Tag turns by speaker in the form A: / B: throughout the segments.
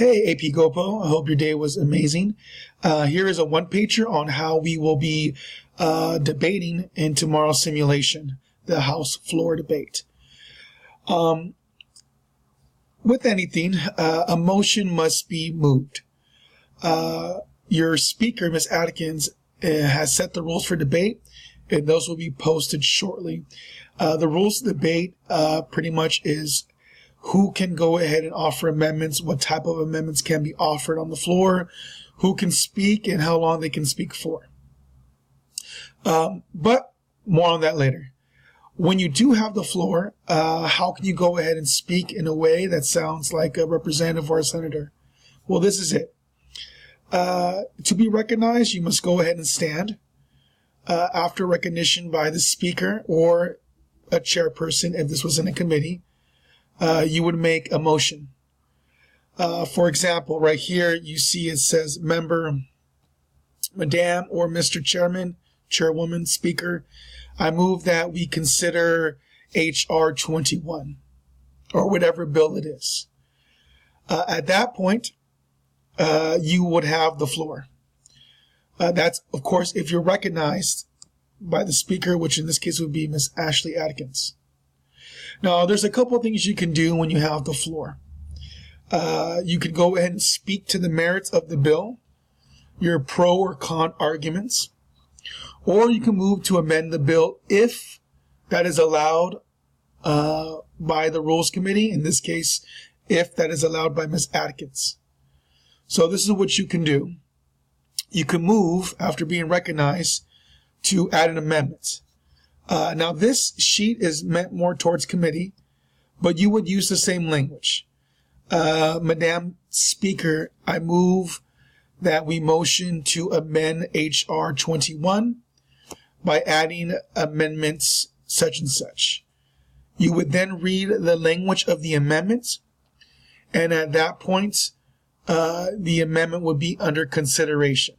A: Hey, AP Gopo, I hope your day was amazing. Here is a one-pager on how we will be debating in tomorrow's simulation, the House floor debate. With anything, a motion must be moved. Your speaker, Ms. Atkins, has set the rules for debate, and those will be posted shortly. The rules of debate pretty much is who can go ahead and offer amendments, what type of amendments can be offered on the floor, who can speak, and how long they can speak for. But more on that later. When you do have the floor, how can you go ahead and speak in a way that sounds like a representative or a senator? Well, this is it. To be recognized, you must go ahead and stand. After recognition by the speaker or a chairperson, if this was in a committee, you would make a motion. For example, right here, you see it says, Member, Madam, or Mr. Chairman, Chairwoman, Speaker, I move that we consider H.R. 21, or whatever bill it is. At that point, you would have the floor. That's, of course, if you're recognized by the speaker, which in this case would be Ms. Ashley Atkins. Now, there's a couple of things you can do when you have the floor. You can go ahead and speak to the merits of the bill, your pro or con arguments, or you can move to amend the bill if that is allowed by the Rules Committee, in this case, if that is allowed by Ms. Atkins. So this is what you can do. You can move, after being recognized, to add an amendment. Now, this sheet is meant more towards committee, but you would use the same language. Madam Speaker, I move that we motion to amend H.R. 21 by adding amendments such and such. You would then read the language of the amendment, and at that point, the amendment would be under consideration.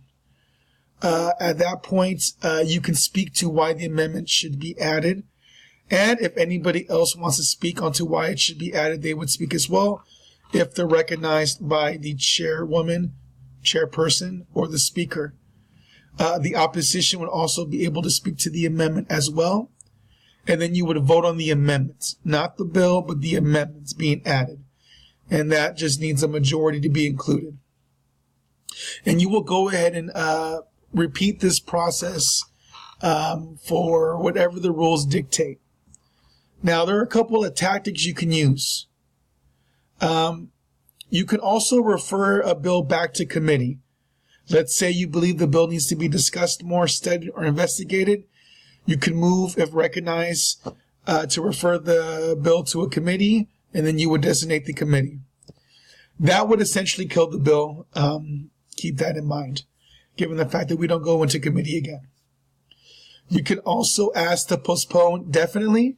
A: At that point, you can speak to why the amendment should be added. And if anybody else wants to speak onto why it should be added, they would speak as well, if they're recognized by the chairwoman, chairperson, or the speaker. The opposition would also be able to speak to the amendment as well. And then you would vote on the amendments, not the bill, but the amendments being added. And that just needs a majority to be included. And you will go ahead and repeat this process for whatever the rules dictate. Now, there are a couple of tactics you can use. You can also refer a bill back to committee. Let's say you believe the bill needs to be discussed more, studied, or investigated. You can move, if recognized, to refer the bill to a committee, and then you would designate the committee. That would essentially kill the bill. Keep that in mind, given the fact that we don't go into committee again. You can also ask to postpone definitely.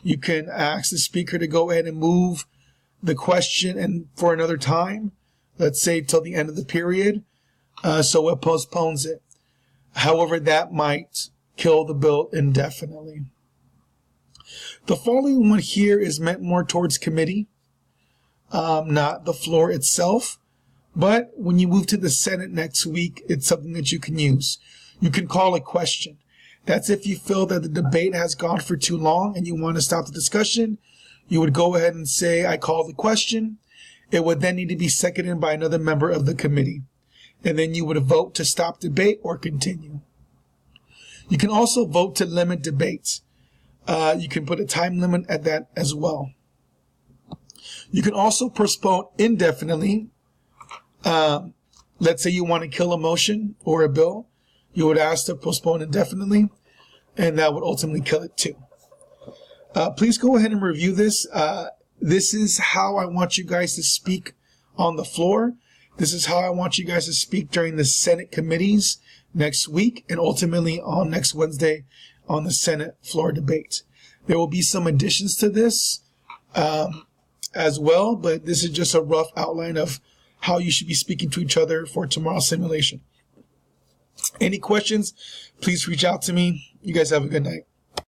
A: You can ask the speaker to go ahead and move the question and for another time, let's say till the end of the period, so it postpones it. However, that might kill the bill indefinitely. The following one here is meant more towards committee, not the floor itself. But when you move to the Senate next week, it's something that you can use. You can call a question. That's if you feel that the debate has gone for too long and you want to stop the discussion. You would go ahead and say, I call the question. It would then need to be seconded by another member of the committee. And then you would vote to stop debate or continue. You can also vote to limit debates. You can put a time limit at that as well. You can also postpone indefinitely. Let's say you want to kill a motion or a bill. You would ask to postpone indefinitely, and that would ultimately kill it too. Please go ahead and review this. This is how I want you guys to speak on the floor. This is how I want you guys to speak during the Senate committees next week, and ultimately on next Wednesday on the Senate floor debate. There will be some additions to this as well, but this is just a rough outline of how you should be speaking to each other for tomorrow's simulation. Any questions, please reach out to me. You guys have a good night.